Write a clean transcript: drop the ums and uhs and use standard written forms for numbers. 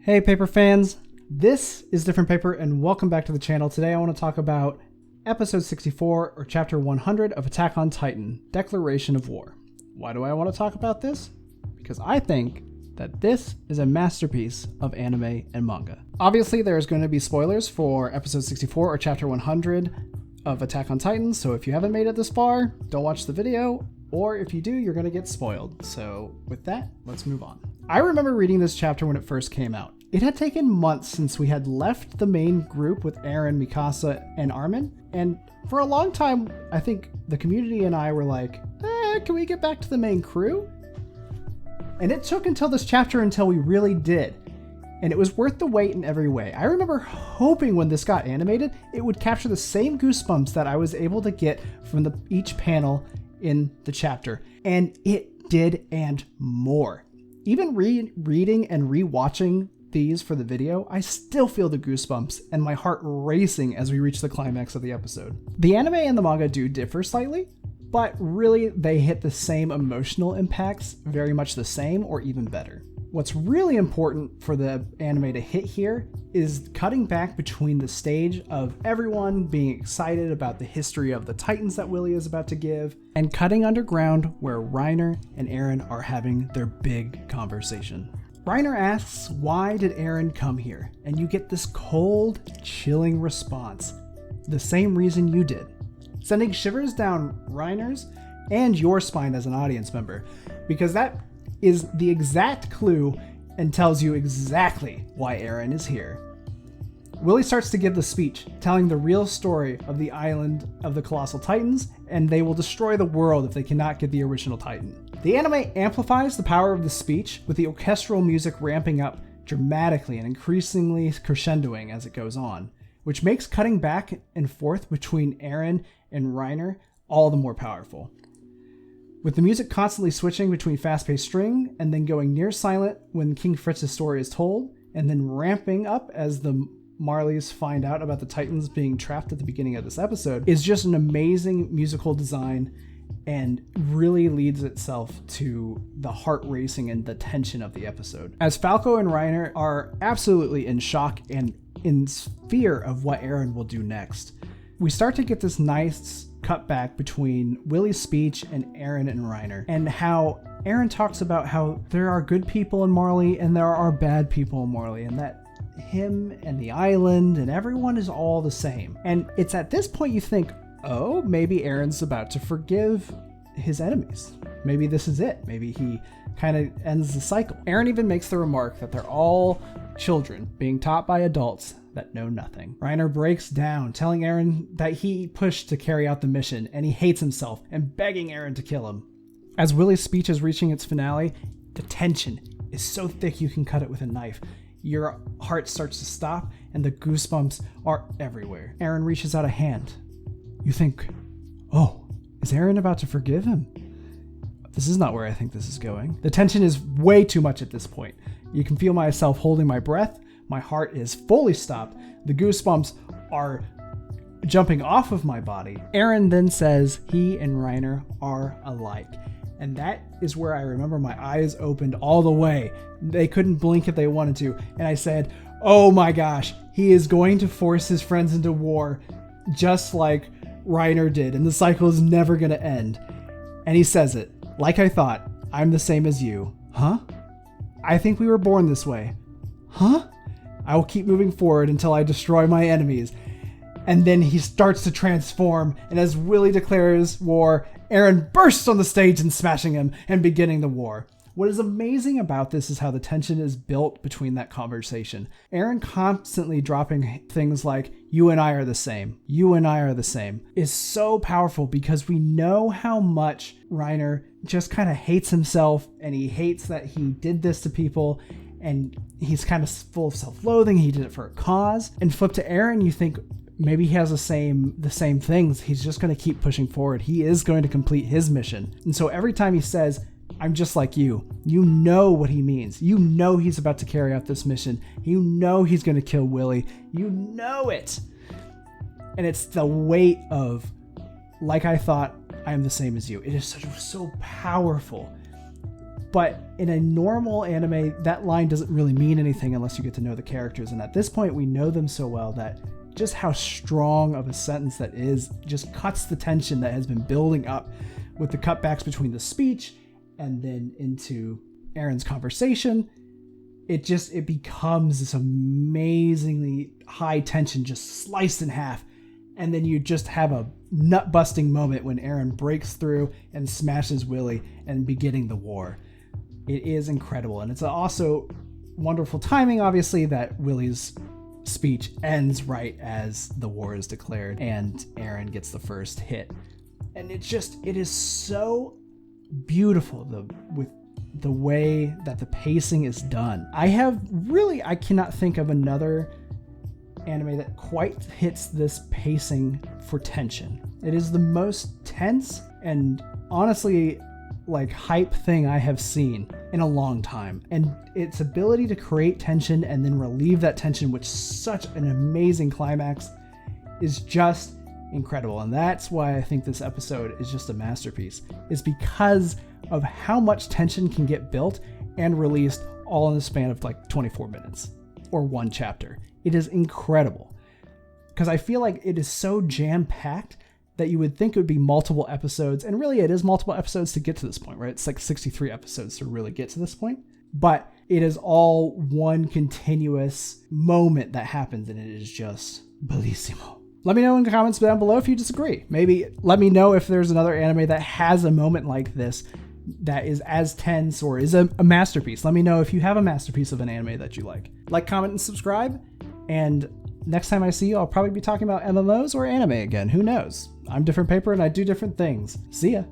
Hey paper fans, this is Different Paper and welcome back to the channel. Today I want to talk about episode 64 or chapter 100 of Attack on Titan, Declaration of War. Why do I want to talk about this? Because I think that this is a masterpiece of anime and manga. Obviously there's going to be spoilers for episode 64 or chapter 100 of Attack on Titan, so if you haven't made it this far, don't watch the video, or if you do, you're going to get spoiled. So with that, let's move on. I remember reading this chapter when it first came out. It had taken months since we had left the main group with Eren, Mikasa, and Armin, and for a long time, I think the community and I were like, can we get back to the main crew? And it took until this chapter until we really did, and it was worth the wait in every way. I remember hoping when this got animated, it would capture the same goosebumps that I was able to get from each panel in the chapter, and it did and more. Even reading and rewatching these for the video, I still feel the goosebumps and my heart racing as we reach the climax of the episode. The anime and the manga do differ slightly, but really they hit the same emotional impacts, very much the same or even better. What's really important for the anime to hit here is cutting back between the stage of everyone being excited about the history of the Titans that Willie is about to give, and cutting underground where Reiner and Eren are having their big conversation. Reiner asks, why did Eren come here? And you get this cold, chilling response. The same reason you did. Sending shivers down Reiner's and your spine as an audience member, because that is the exact clue and tells you exactly why Eren is here. Willie starts to give the speech, telling the real story of the island of the Colossal Titans, and they will destroy the world if they cannot get the original Titan. The anime amplifies the power of the speech, with the orchestral music ramping up dramatically and increasingly crescendoing as it goes on, which makes cutting back and forth between Eren and Reiner all the more powerful. With the music constantly switching between fast-paced string and then going near silent when King Fritz's story is told, and then ramping up as the Marleys find out about the Titans being trapped at the beginning of this episode, is just an amazing musical design and really leads itself to the heart racing and the tension of the episode. As Falco and Reiner are absolutely in shock and in fear of what Eren will do next, we start to get this nice cut back between Willie's speech and Eren and Reiner, and how Eren talks about how there are good people in Marley and there are bad people in Marley, and that him and the island and everyone is all the same. And it's at this point you think, oh, maybe Eren's about to forgive his enemies. Maybe this is it. Maybe he kind of ends the cycle. Eren even makes the remark that they're all children being taught by adults that know nothing. Reiner breaks down, telling Eren that he pushed to carry out the mission and he hates himself, and begging Eren to kill him. As Willie's speech is reaching its finale, the tension is so thick you can cut it with a knife. Your heart starts to stop and the goosebumps are everywhere. Eren reaches out a hand. You think, oh, is Eren about to forgive him? This is not where I think this is going. The tension is way too much at this point. You can feel myself holding my breath. My heart is fully stopped. The goosebumps are jumping off of my body. Eren then says he and Reiner are alike. And that is where I remember my eyes opened all the way. They couldn't blink if they wanted to. And I said, oh my gosh, he is going to force his friends into war just like Reiner did. And the cycle is never going to end. And he says it, like I thought, I'm the same as you. Huh? I think we were born this way. Huh? I will keep moving forward until I destroy my enemies. And then he starts to transform, and as Willie declares war, Eren bursts on the stage and smashing him and beginning the war. What is amazing about this is how the tension is built between that conversation. Eren constantly dropping things like, you and I are the same, you and I are the same, is so powerful because we know how much Reiner just kind of hates himself, and he hates that he did this to people, and he's kind of full of self-loathing. He did it for a cause. And flip to Eren, you think maybe he has the same things. He's just going to keep pushing forward. He is going to complete his mission. And so every time he says, I'm just like you know what he means. You know he's about to carry out this mission. You know he's going to kill Willie. You know it. And it's the weight of, like I thought, I am the same as you. It is so powerful. But in a normal anime, that line doesn't really mean anything unless you get to know the characters. And at this point, we know them so well that just how strong of a sentence that is just cuts the tension that has been building up with the cutbacks between the speech and then into Aaron's conversation. It becomes this amazingly high tension just sliced in half. And then you just have a nut busting moment when Aaron breaks through and smashes Willie and beginning the war. It is incredible. And it's also wonderful timing, obviously, that Willie's speech ends right as the war is declared and Aaron gets the first hit. And it is so beautiful with the way that the pacing is done. I cannot think of another anime that quite hits this pacing for tension. It is the most tense and honestly hype thing I have seen in a long time. And its ability to create tension and then relieve that tension with such an amazing climax is just incredible. And that's why I think this episode is just a masterpiece, is because of how much tension can get built and released all in the span of 24 minutes or one chapter. It is incredible because I feel like it is so jam-packed that you would think it would be multiple episodes. And really it is multiple episodes to get to this point, right? It's 63 episodes to really get to this point, but it is all one continuous moment that happens and it is just bellissimo. Let me know in the comments down below if you disagree. Maybe let me know if there's another anime that has a moment like this that is as tense or is a masterpiece. Let me know if you have a masterpiece of an anime that you like. Like, comment, and subscribe. And next time I see you, I'll probably be talking about MMOs or anime again. Who knows? I'm Different Paper and I do different things. See ya.